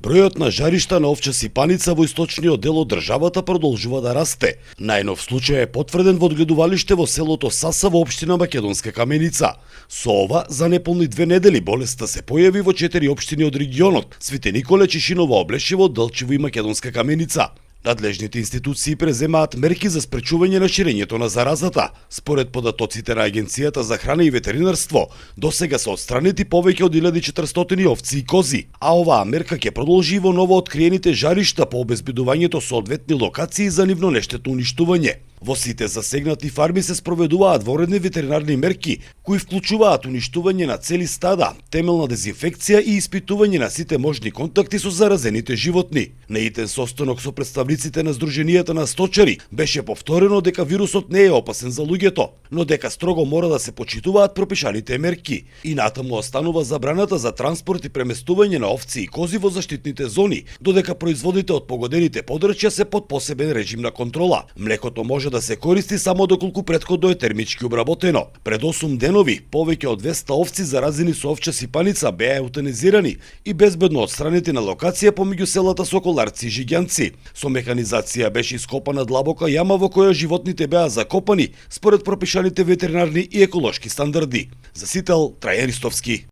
Бројот на жаришта на овча сипаница во источниот дел од државата продолжува да расте. Најнов случај е потврден во одгледувалиште во селото Саса во општина Македонска Каменица. Со ова, за неполни 2 недели болеста се појави во 4 општини од регионот: Свите Николе, Чешиново, Облешево, Делчево и Македонска Каменица. Надлежните институции преземаат мерки за спречување на ширењето на заразата. Според податоците на Агенцијата за храна и ветеринарство, досега се отстранети повеќе од 1400 овци и кози, а оваа мерка ќе продолжи во ново откриените жаришта по обезбедувањето соодветни локации за нивно нештетно уништување. Во сите засегнати фарми се спроведуваат воредни ветеринарни мерки, кои вклучуваат уништување на цели стада, темелна дезинфекција и испитување на сите можни контакти со заразените животни. На итен состанок со представниците на Сдруженијата на сточари беше повторено дека вирусот не е опасен за луѓето, но дека строго мора да се почитуваат пропишаните мерки. И натаму останува забраната за транспорт и преместување на овци и кози во заштитните зони, додека производите од погодените подрачја се под посебен режим на контрола. Млекото може да се користи само доколку претходно е термички обработено. Пред 8 денови, повеќе од 200 овци заразени со овча сипаница беа еутанизирани и безбедно отстранети на локација помеѓу селата Соколарци и Жиѓанци. Со механизација беше ископана длабока јама во која животните беа закопани според пропишаните ветеринарни и еколошки стандарди. За Сител, Трајан Ристовски.